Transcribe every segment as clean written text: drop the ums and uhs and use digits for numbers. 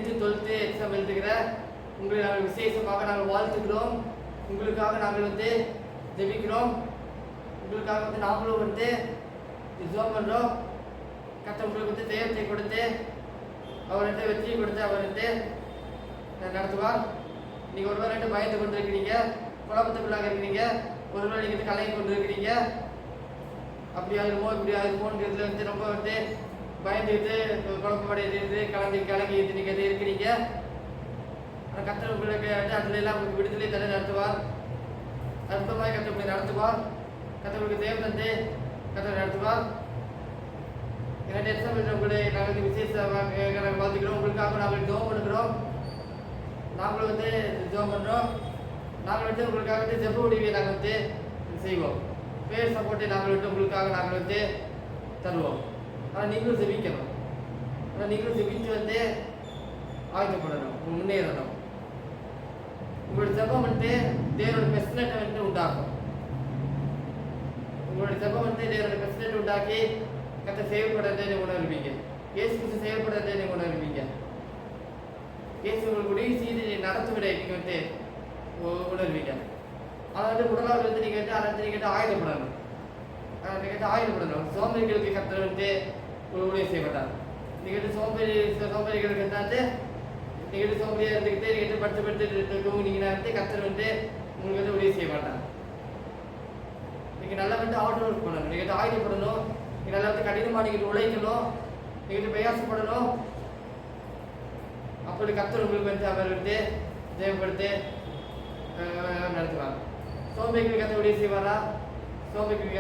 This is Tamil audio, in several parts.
10th 12th எக்ஸாம் எழுதுகிற உங்களை நாங்கள் விசேஷமாக நாங்கள் வாழ்த்துக்கிறோம். உங்களுக்காக நாங்கள் வந்து ஜெபிக்கிறோம். உங்களுக்காக வந்து நாங்களும் வந்து ஜெபம் பண்ணுறோம். கர்த்தர் உங்களுக்கு வந்து ஜெயத்தை கொடுத்து அவர் வந்து வெற்றியை கொடுத்து அவர் வந்து நடத்துவார். நீங்கள் ஒருவேளை ரெண்டு பயந்து கொண்டு இருக்கிறீங்க, குழப்பத்துக்குள்ளாக இருக்கிறீங்க, ஒருவேளை நீங்கள் வந்து கலங்கி கொண்டு இருக்கிறீங்க, அப்படி ஆயிருமோ இப்படி ஆயிருமோன்றதுல வந்து ரொம்ப வந்து பயந்துட்டு குழப்பமடைந்து கலங்கி நீங்கள் இருக்கிறீங்க. ஆனால் கர்த்தர் உங்களுக்கு அதுல எல்லாம் உங்களுக்கு விடுதலை தர நடத்துவார். அற்புதமாக கர்த்தர் உங்களை நடத்துவார். கர்த்தருக்கு தேவன் தந்து கர்த்தர் நடத்துவார். என்னுடைய எக்ஸாம்பிள் உங்களை நாங்கள் விசேஷமாக வாழ்த்துக்கிறோம். உங்களுக்காக நாங்கள் ஜெபம் பண்ணுகிறோம். நாங்களும் வந்து ஜெபம் பண்ணுறோம். நாங்கள் வந்து உங்களுக்காக வந்து ஜெப உதவியை நாங்கள் வந்து செய்வோம். பேர் சப்போர்ட்டை நாங்கள் வந்து உங்களுக்காக நாங்கள் வந்து தருவோம். ஆனால் நீங்களும் ஜெபிக்கணும். ஆனால் நீங்களும் ஜெபித்து வந்து ஆயத்தப்படணும், முன்னேறணும். உங்களுடைய ஜெபம் வந்து தேவனோட பெஸ்ட்னட்டை வந்து உண்டாக்கும். உங்களுடைய ஜெபம் வந்து தேவனோட பெஸ்ட்னட்டை உண்டாக்கி கர்த்தர் செயல்படுறதை நீங்கள் உணர்வீங்க. இயேசு கிறிஸ்து செயல்படுறதை நீங்கள் உணர்வீங்க. இயேசு உங்களுக்கு உதவி செய்து நடத்துவிட நீங்கள் வந்து உணர்வீங்க. ஆனால் வந்து முதலாவது வந்து நீங்கள் வந்து அதை வந்து நீங்கள் ஆயுதப்படணும். நீங்கள் வந்து ஆயுதப்படணும். சோம்பேறிகளுக்கு கர்த்தர் வந்து உதவி செய்ய மாட்டார். நீங்கள் வந்து சோம்பேறிகளுக்கு வந்து நீங்கள் வந்து சோம்பேறியாக இருந்துக்கிட்டு நீங்கள் வந்து படுத்து தூங்குனீங்கன்னா வந்து கர்த்தர் வந்து உங்களுக்கு வந்து உதவி செய்ய மாட்டார். நீங்கள் நல்லா வந்து ஹார்ட் ஒர்க் பண்ணணும். நீங்கள் வந்து ஆயுதப்படணும். நீங்கள் நல்லா வந்து கடினமாக நீங்கள் உழைக்கணும். நீங்கள் வந்து பிரயாசப்படணும். அப்படி கர்த்தர் உங்களுக்கு வந்து அவர் வந்து ஜெயப்படுத்தி நடத்துவார். சோம்பேறிகளுக்கு கர்த்தர் உதவி செய்வாரா? சோம்பேறிகளுக்கு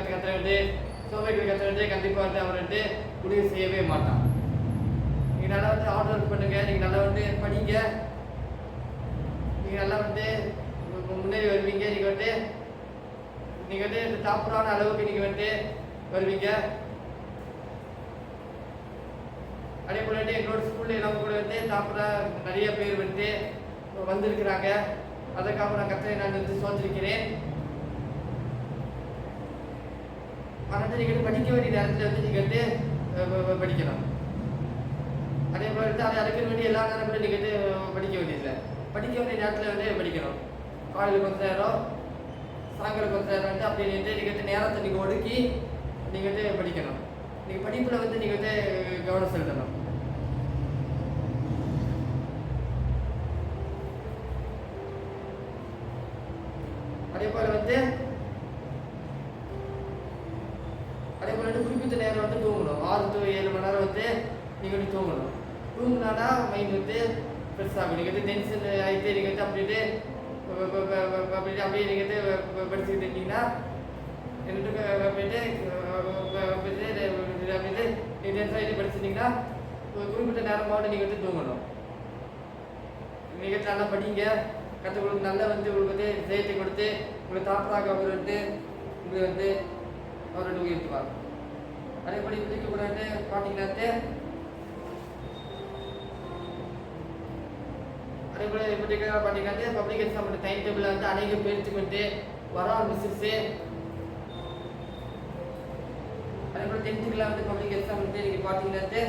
கர்த்தர் வந்து கண்டிப்பாக வந்து அவர் வந்து உதவி செய்யவே மாட்டான். நீங்கள் நல்லா வந்து ஹார்ட் ஒர்க் பண்ணுங்க. நீங்கள் நல்லா வந்து படிங்க. நீங்கள் நல்லா வந்து முன்னேறி வருவீங்க. நீங்கள் வந்து டாப்பரான அளவுக்கு நீங்கள் வந்து வருவீங்க. அதே போல வந்து எங்களோட ஸ்கூலில் நம்ம கூட வந்து டாப்பராக நிறைய பேர் வந்து வந்திருக்கிறாங்க. அதுக்காக நான் கர்த்தரை நான் வந்து சோதரிக்கிறேன். ஆனால் நீங்கள் படிக்க வேண்டிய நேரத்தில் வந்து நீங்கள் வந்து படிக்கணும். அதே போல வந்து அதை அழைக்க வேண்டிய எல்லா நேரங்களும் நீங்கள் வந்து படிக்க வேண்டியதில்லை. படிக்க வேண்டிய நேரத்தில் வந்து படிக்கணும். காலையில் கொஞ்ச நேரம், சாயங்காலம் கொஞ்ச நேரம் வந்து அப்படி நீங்கள் வந்து நேரத்தை நீங்கள் ஒதுக்கி நீங்கள் வந்து படிக்கணும். நீங்கள் படிப்பில் வந்து நீங்கள் வந்து கவனம் செலுத்தணும். அதே போல் வந்து குறிப்பிட்ட நேரம் வந்து தூங்கணும். 6 to 7 மணி நேரம் வந்து நீங்கள் வந்து தூங்கணும். தூங்கினா மைண்ட் வந்து பெருசாகும். நீங்கள் வந்து டென்ஷன் ஆகிட்டு நீங்கள் வந்து அப்படியே நீங்கள் வந்து படிச்சுக்கிட்டு இருந்தீங்கன்னா படிச்சிருந்தீங்கன்னா குறிப்பிட்ட நேரமாவது நீங்கள் வந்து தூங்கணும். நீங்கள் நல்லா படிங்க. கற்று உங்களுக்கு நல்லா வந்து உங்களுக்கு வந்து ஜெயத்தை கொடுத்து உங்களுக்கு தாப்பராக அவர் வந்து உங்களுக்கு வந்து அவர் வந்து உயர்த்துவார். அதேபடி இப்படிக்கு கூட வந்து பார்த்தீங்கன்னா அதே போல் இப்படிக்கு பார்த்தீங்கன்னா பப்ளிக் எக்ஸாம் டைம் டேபிளில் வந்து அநேக பேருக்கு வந்து வர ஆரம்பிச்சிருச்சு. அதே போல் 10th வந்து பப்ளிக் எக்ஸாம் வந்து நீங்கள் பார்த்தீங்கன்னா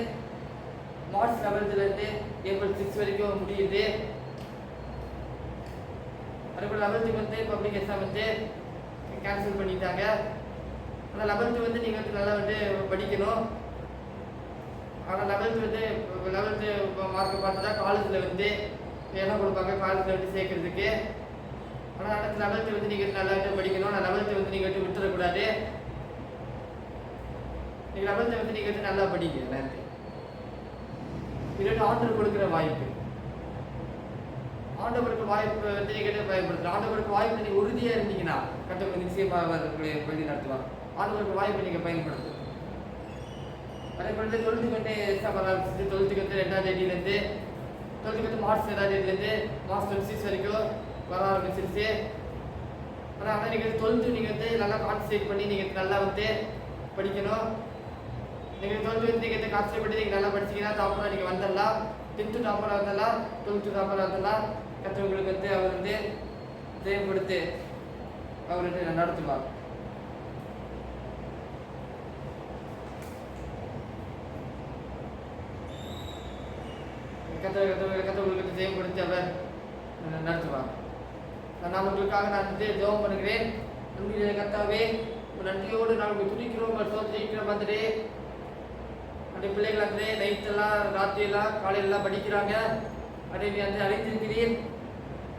மார்ச் 11th April 6 வரைக்கும் முடியுது. அதே போல் 11th வந்து பப்ளிக் எக்ஸாம் வந்து கேன்சல் பண்ணிட்டாங்க. ஆனால் 11th வந்து நீங்கள் வந்து நல்லா வந்து படிக்கணும். ஆனால் 11th வந்து 11th மார்க் பார்த்து தான் காலேஜில் வந்து இடம் கொடுப்பாங்க, காலேஜில் வந்து சேர்க்கறதுக்கு. ஆனால் அடுத்த 11th வந்து நீங்கள் நல்லா வந்து படிக்கணும். ஆனால் 11th வந்து நீங்கள் வந்து விட்டுறக்கூடாது. நீங்கள் 11th வந்து நீங்கள் வந்து நல்லா படிங்க. எல்லாத்தையும் இது ஆண்டவர் கொடுக்குற வாய்ப்பு. ஆண்டவருக்கு வாய்ப்பு வந்து நீங்கள் பயன்படுத்தலாம். ஆண்டவருக்கு வாய்ப்பு நீங்கள் உறுதியாக இருந்தீங்கன்னா கர்த்தர் நிச்சயமாக வழி நடத்துவார். ஆண்டவருக்கு வாய்ப்பை நீங்கள் பயன்படுத்தும். அதே போல் 12th வந்து எக்ஸாம் ஆரம்பிச்சு 12th வந்து 2ஆம் தேதியிலேருந்து 12th வந்து மார்ச் 2ஆம் தேதியிலேருந்து மார்ச் 26 வரைக்கும் வர ஆரம்பிச்சிருச்சு. ஆனால் நீங்கள் 12th நீங்கள் வந்து நல்லா கான்சன்ட்ரேட் பண்ணி நீங்கள் நல்லா வந்து படிக்கணும். நீங்கள் 12th வந்து நீங்கள் கான்சன்ட்ரேட் பண்ணி நீங்கள் நல்லா படிச்சிங்கன்னா டாப்பராக நீங்கள் வந்துடலாம். 10th டாப்பராக வந்துடலாம், 12th டாப்பராக வந்துடலாம். கர்த்தர் உங்களுக்கு வந்து அவர் வந்து ஜெயம் கொடுத்து அவர் வந்து நடத்துவார். கத்தவர்களுக்கு ஜெயம் கொடுத்து அவர் நடத்துவார். நான் உங்களுக்காக நான் ஜெபம் பண்ணுகிறேன். நன்றிய கர்த்தாவே, நன்றியோடு நாங்கள் துடிக்கிறோம், சோதரிக்கிறோம். ஆண்டவரே, அந்த பிள்ளைகள் ஆண்டவரே நைட்டெல்லாம் ராத்திரியெல்லாம் காலையிலெல்லாம் படிக்கிறாங்க. அதை நீ அந்த அறிந்திருக்கிறீர்.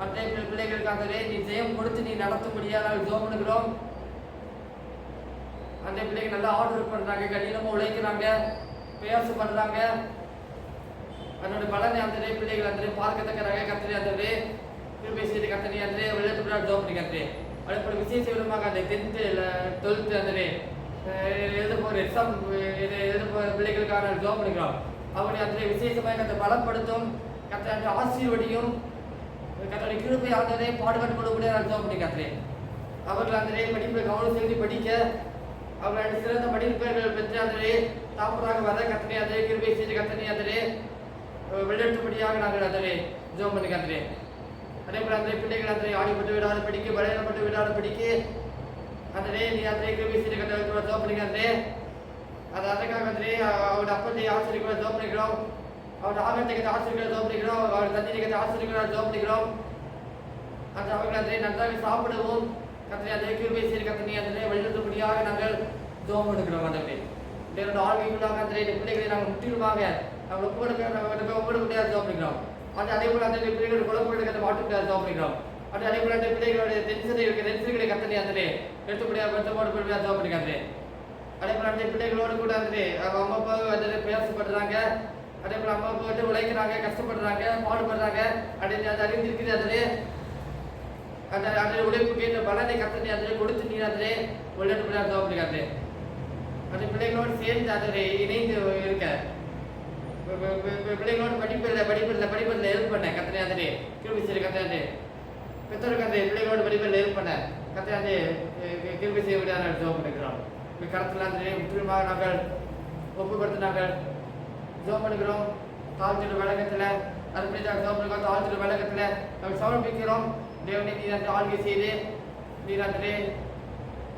அந்த பிள்ளைகளுக்கு ஆண்டவரே நீ ஜெயம் கொடுத்து நீ நடத்தும்படியாக நாங்கள் ஜெபம் பண்ணுகிறோம். அந்த பிள்ளைங்க நல்லா ஆர்டர் பண்ணுறாங்க, கடினமாக உழைக்கிறாங்க, பிரயாசம் பண்ணுறாங்க. அதனோட பலனை அந்த பிள்ளைகள் அந்த பார்க்கத்தக்கிறாங்க. கத்திரி அந்த கிருபை செய்து கத்தனை அந்த விளையாட்டு ஜோப் பண்ணி கத்துறே. அதே விசேஷ விதமாக அந்த 10th 12th அந்த எழுத போகிற எக்ஸாம் எழுத போகிற பிள்ளைகளுக்கான ஜோப் பண்ணிக்கிறோம். அவருடைய அந்த விசேஷமாக கத்தை பலப்படுத்தும், கத்தை அந்த ஆசீர்வதியும், கத்தோடைய கிருபை ஆண்டதை பாடுகாட்டு கொடுக்கக்கூடிய நான் ஜோப் பண்ணி கத்துறேன். அவர்கள் அந்த படிப்பை கவனம் செலுத்தி படிக்க, அவர்கள் சிறந்த படிப்பர்கள் பெற்று அந்த தாப்பராக வர கத்தனை அந்த கிருபை செய்து கத்தனை அந்த விளையாட்டுப்படியாக நாங்கள் அதனை ஜோம் பண்ணி கத்துறேன். அதே போல அந்த பிள்ளைகள் அந்த ஆடிப்பட்டு விடாத படிக்க, பலனப்பட்டு விடாத படிக்க அந்த நீ அந்த கிருபை செய்து கத்த ஜோம் பண்ணி கத்துறேன். அது அதற்காக அந்த அவருடைய அப்பத்தை ஆசிரியர்களை ஜோம் பண்ணிக்கிறோம், அவருடைய ஆகத்தை ஆசிரியர்களை ஜோம் பண்ணிக்கிறோம், அவருடைய தண்ணீரை ஆசிரியர்களை ஜோம் பண்ணிக்கிறோம். அந்த அவர்கள் அந்த நன்றாக சாப்பிடவும் கத்தனை அந்த கிருபை செய்து கத்தனை அந்த வழிநடத்தும்படியாக நாங்கள் ஜோம் பண்ணுகிறோம். அந்த என்னோட ஆழ்வைக்குள்ளாக அந்த பிள்ளைகளை நாங்கள் முற்றிலுமாக நாங்கள் ஒப்புக்கொடுக்க முடியாது ஜோம் பண்ணிக்கிறோம். அதே போல அந்த பிள்ளைகள் குழப்பத்தை மாட்டுக்கு ஜோம் பண்ணிக்கிறோம். அதே போல அந்த பிள்ளைகளுடைய டென்ஷன்களை கத்தனை அந்த எடுத்து முடியாது ஜோம் பண்ணிக்காது. அதே போல அந்த பிள்ளைகளோடு கூட அந்த அம்மா அப்பா வந்து பிரயாசப்படுறாங்க. அதே போல அம்மா அப்பா வந்து உழைக்கிறாங்க, கஷ்டப்படுறாங்க, பாடுபடுறாங்க. அது அறிந்திருக்குது. அதிலே அந்த அந்த உழைப்புக்கு இந்த பலனை கத்தனை அதிலே கொடுத்து நீர் அதிலே விளையாட்டு ஜோம் பண்ணிக்காது. அந்த பிள்ளைகளோடு சேர்ந்து அதில் இணைந்து இருக்க பிள்ளைகளோடு படிப்பில் ஹெல்ப் பண்ண கத்தனை அந்த கிருபை செய்ய கத்தனை பெற்றோருக்கு அந்த பிள்ளைகளோட படிப்பில் ஹெல்ப் பண்ண கத்தனை அந்த கிருபை செய்ய விட நாங்கள் ஜோம் பண்ணிக்கிறோம். கருத்தில் அந்த முற்றிலுமாக நாங்கள் ஒப்புப்படுத்தி நாங்கள் ஜோம் பண்ணிக்கிறோம். தாழ்த்திட்டு வழக்கத்தில் அதுபடி நாங்கள் ஜோம் பண்ணிக்கிறோம். தாழ்த்திட்டு வழக்கத்தில் நாங்கள் சமர்ப்பிக்கிறோம். தேவனை நீர் அந்த ஆள்கை செய்து நீர் அந்த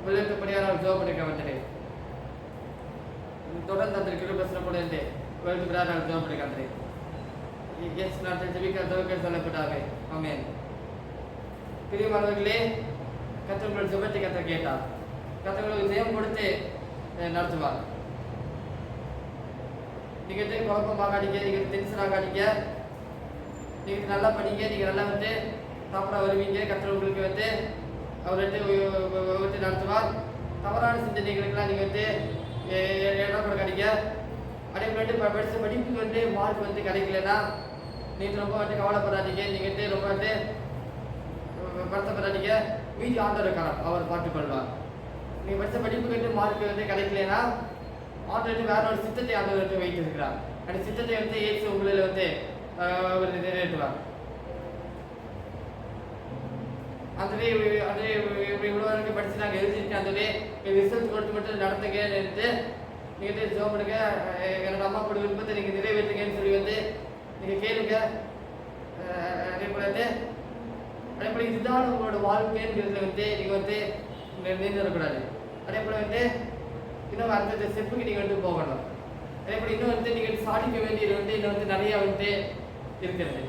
விளையாட்டுப்படியாக நாங்கள் ஜோம் பண்ணிக்க வந்தது. தொடர்ந்து அந்த கிருபை கூட இருந்து வெல்கிறார் நாங்கள் ஜெபம் பண்ணிக்கிறேன். எஸ் நான் ஜெபிக்க சொல்லப்பட்டாவே. ஆமென். பிரியமானவர்களே, கர்த்தர் ஜெபத்தை கர்த்தர் கேட்டார். கர்த்தர் ஜெயம் கொடுத்து நடத்துவார். நீங்க குழப்பமாகாதீங்க, நீங்க டென்ஷன் ஆகாதீங்க, நீங்க நல்லா படிங்க, நீங்க நல்லா வந்து சாப்பிட வருவீங்க. கர்த்தர் உங்களுக்கு வந்து அவர் வந்து நடத்துவார். தவறான சிந்தனைகளுக்கெல்லாம் நீங்க வந்து இடம் கொடுக்காதீங்க. அதே போல படித்த படிப்புக்கு வந்து மார்க் வந்து கிடைக்கலன்னா நீங்கள் ரொம்ப வந்து கவலைப்படாதீங்க, நீங்கள் வந்து ரொம்ப வந்து வருத்தப்படாதீங்க. மீதி ஆண்டவர் இருக்கலாம், அவர் பார்த்துக்கொள்வார். நீங்கள் படித்த படிப்புக்கு வந்து மார்க் வந்து கிடைக்கலன்னா ஆண்டவர் வேற ஒரு சித்தத்தை ஆண்டவர் வந்து வைத்திருக்கிறார். அந்த சித்தத்தை வந்து ஏற்று உங்களில் வந்து அவர் நிறைவேற்றுவார். அதுவே இவ்வளோ வரைக்கும் படித்து நாங்கள் எழுதிட்டு அதுவே ரிசல்ட் கொடுத்து மட்டும் நடத்துங்கன்னு நீங்கள் ஜோம் பண்ணுங்க. என்னோட அம்மா அப்படி விருப்பத்தை நீங்கள் நிறைவேற்றுங்கன்னு சொல்லி வந்து நீங்கள் கேளுங்க. அதே போல் இதுதான் உங்களோட வாழ்க்கைங்கிறதுல வந்து நீங்கள் வந்து நின்றுடக்கூடாது. அதே போல் வந்து இன்னும் அடுத்த ஸ்டெப்புக்கு நீங்கள் வந்து போகணும். அதே போல் இன்னும் வந்து நீங்கள் சாதிக்க வேண்டியது வந்து இன்னும் வந்து நிறையா வந்து இருக்கிறது.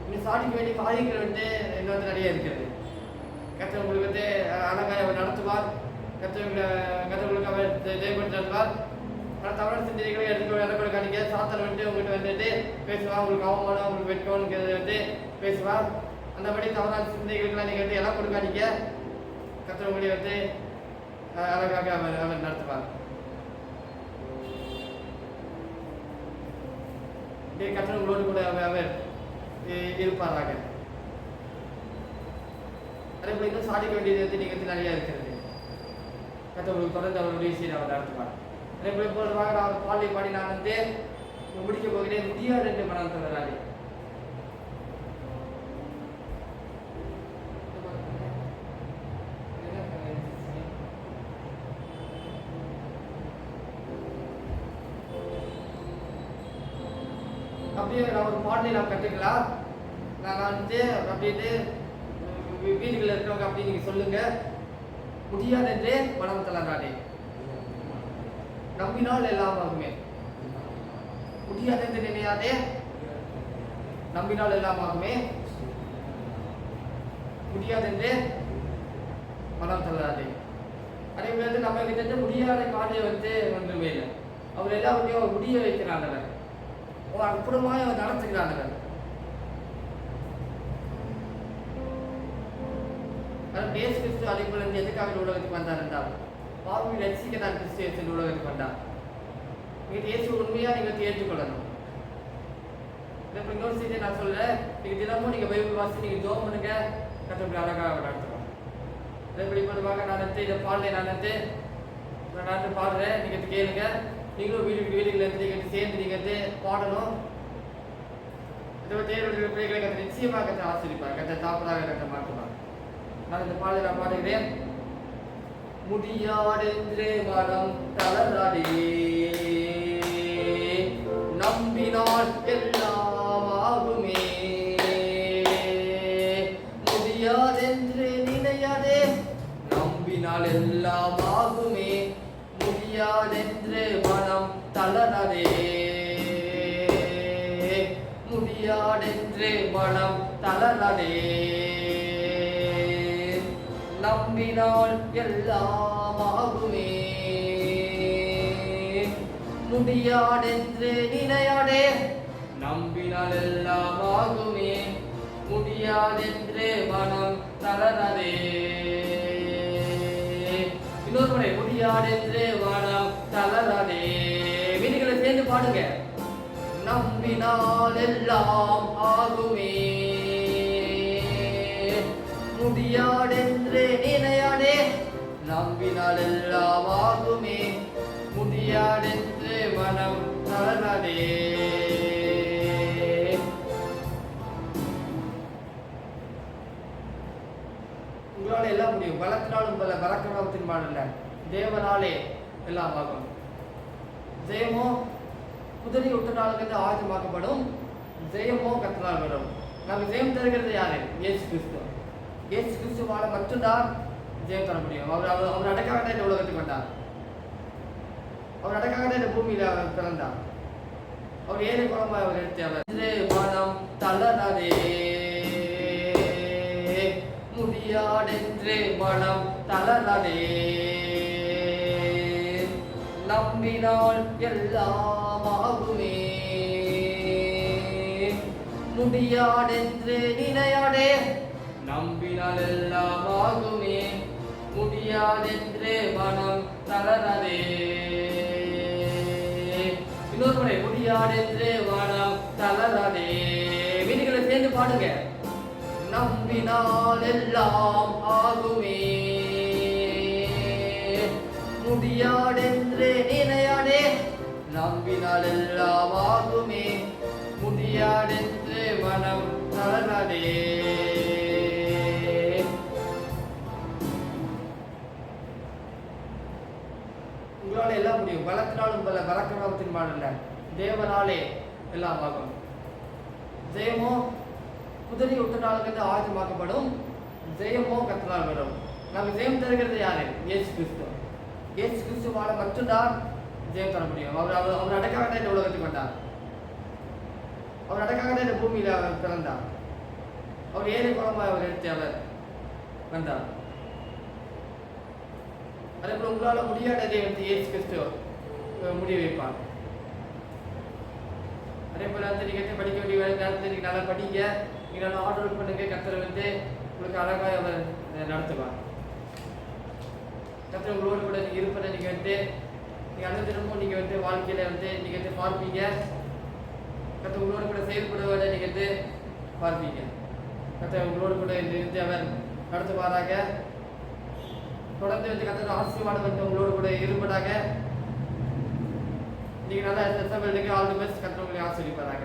நீங்கள் சாதிக்க வேண்டிய காரியங்கள் வந்து இன்னும் வந்து நிறைய இருக்கிறது. கர்த்தர் உங்களுக்கு வந்து அழகாக அவர் நடத்துவார். கர்த்தர்களுக்கு அவர் ஜெயப்படுத்தி நடத்துவார். ஆனால் தவறான சிந்தனைகளை எடுத்துக்காதீங்க. சாத்தனை வந்து உங்கள்கிட்ட வந்துட்டு பேசுவார். உங்களுக்கு அவமானம், உங்களுக்கு வெட்கம்ங்கிறத வந்து பேசுவார். அந்தபடி தவறான சிந்தனைகளுக்கெல்லாம் நீங்கள் வந்து எல்லாம் கொடுக்காதீங்க. கர்த்தர் உங்களை வந்து அழகாக அவர் நடத்துவார். கர்த்தர் உங்களோடு கூட அவர் இருப்பாராக. அதே போல இன்னும் சாதிக்க வேண்டியது வந்து நீங்கள் வந்து நிறையா இருக்கிறது. கர்த்தர் உங்களுக்கு தொடர்ந்து அவருடைய செய்தி அவர் நடத்துவார். அதே போல இப்பொழுதுமாக நான் பாடலை பாடி நான் வந்து முடிக்க போகிறேன். முடியாது என்று மனம் தவறாது. அப்படியே நான் ஒரு பாடலை நான் கற்றுக்கலாம். நான் வந்து அப்படின்ட்டு வீடுகளில் இருக்கிறவங்க அப்படி நீங்கள் சொல்லுங்கள். முடியாது என்றே மனம் தளராதே, நம்பினால் எல்லாம் ஆகுமே. முடியாது என்று நினையாதே, நம்பினால் எல்லாமாகுமே, முடியாதென்று மனம் தள்ளாதே. அதே போல நம்ம கிட்ட முடியாத காரியம் ஒன்றுமே இல்லை. அவர் எல்லாவற்றையும் அவர் முடிய வைக்கிறானவர், அவர் அற்புதமாய் அவர் நடத்துகிறானவர். இயேசு கிறிஸ்து அதே போல எதுக்காக உலகத்துக்கு வந்தார் என்றால் பாவங்களை ரட்சிக்க தான் கிறிஸ்து இயேசு உலகத்துக்கு வந்தார். நீங்கள் இயேசு உண்மையாக நீங்கள் ஏற்றுக்கொள்ளணும். இன்னொரு செய்தியை நான் சொல்றேன், நீங்க தினமும் நீங்க பைபிள் வாசி நீங்க ஜோம் பண்ணுங்க, கத்தப்படி அழகாக நடத்துவோம். வெளிப்படமாக நான் இதை பாடலை நான் பாடுறேன், நீங்க கேளுங்க. நீங்களும் வீடுகளில் இருந்து நீங்க சேர்ந்து நீங்க பாடணும். தேவனுடைய பிள்ளைகளை கத்த நிச்சயமாக கத்த ஆசிரிப்பார், கத்த தாப்பதாக கத்த மாற்றுவார். நான் இந்த பாடலை நான் பாடுகிறேன். முடியாதென்று மனம் தளராதே, நம்பினால் எல்லாம் ஆகுமே. முடியாதென்று நினையாதே, நம்பினால் எல்லாம் ஆகுமே. முடியாதென்று மனம் தளராதே, முடியாதென்று மனம் தளராதே. நம்பினால் எல்லாம் ஆகுமே. முடியாதென்று நினையாதே, நம்பினால் எல்லாம் ஆகுமே. முடியாதென்று மனம் தளராதே. இன்னொரு முறை, முடியாதென்று மனம் தளராதே. வீடுகளை சேர்ந்து பாடுங்க. நம்பினால் எல்லாம் ஆகுமே. முடியாதென்று நினையாதே, நம்பினால் எல்லாம் ஆகுமே. முடியாதென்று மனம் தளராதே. உங்களால் எல்லாம் முடியும். பலத்தினாலும் பலக்கணத்தின் பாடல்ல, தேவனாலே எல்லாம் ஆகும். ஜெயமோ குதிரை ஒட்டனாளுக்கு ஆயுதமாக்கப்படும், ஜெயமோ கத்தனால் வரும். நமக்கு ஜெயம் தருகிறது யாரு? இயேசு கிறிஸ்து. இயேசு கிறிஸ்துவால மட்டும்தான் ஜெயம் தர முடியும். அவர் அடக்காக இந்த உலகத்துக்கு வந்தார். அவர் அடக்காக இந்த பூமியில அவர் பிறந்தார். அவர் ஏழை குளமா அவர் எடுத்தவர். மனம் தளராதே, முடியாதென்று மனம் தளராதே. நம்பினால் எல்லாம் ஆகுமே. முடியாதென்று நினையாதே, நம்பினால் எல்லாம் ஆகுமே. முடியாதென்று மனம் தளராதே. இன்னொரு முறை, முடியாதென்று மனம் தளராதே. வீடுகளை சேர்ந்து பாடுங்க. நம்பினால் எல்லாம் ஆகுமே. முடியாதென்று நினையாதே, நம்பினால் எல்லாம் ஆகுமே. முடியாதென்று மனம் தளராதே. உங்களால் எல்லாம் முடியும். பலத்தினாலும் பலக்கணத்தின் பாடல்ல, தேவனாலே எல்லாம் ஆகும். ஜெயமோ குதிரை ஒட்டனாளுக்கு ஆயுதமாக்கப்படும், ஜெயமோ கத்தனால் வரும். நமக்கு ஜெயம் தருகிறது யாரு? இயேசு கிறிஸ்து. இயேசு கிறிஸ்துவால மட்டும்தான் ஜெயம் தர முடியும். அவர் அடக்காக இந்த உலகத்துக்கு வந்தார். அவர் அடக்காக இந்த பூமியில அவர் பிறந்தார். அவர் ஏழை குளமா அவர் எடுத்தவர் வந்தார். அதே போல உங்களால் முடியாததை இயேசு கிறிஸ்து முடிய வைப்பார். அதே போல நீங்க படிக்க வேண்டிய நேரத்தில் நீங்க நல்லா படிங்க, நீங்க நல்லா ஆர்டர் பண்ணுங்க. கர்த்தர் உங்களுக்கு அழகாக அவர் நடத்துவார். கர்த்தர் உங்களோடு கூட நீங்க இருப்பதை நீங்க நீங்க அனுதினமும் நீங்க வாழ்க்கையில நீங்க பார்ப்பீங்க. கர்த்தர் உங்களோடு கூட செயல்படுவதை நீங்க பார்ப்பீங்க. கர்த்தர் உங்களோடு கூட இருந்து அவர் நடத்துவாராக. தொடர்ந்து கர்த்தர் ஆசீர்வாதம் உங்களோடு கூட இருப்பதாக. நீங்க நல்லா ஆல் தி பெஸ்ட். கர்த்தர் உங்களை ஆசீர்வதிப்பாராக.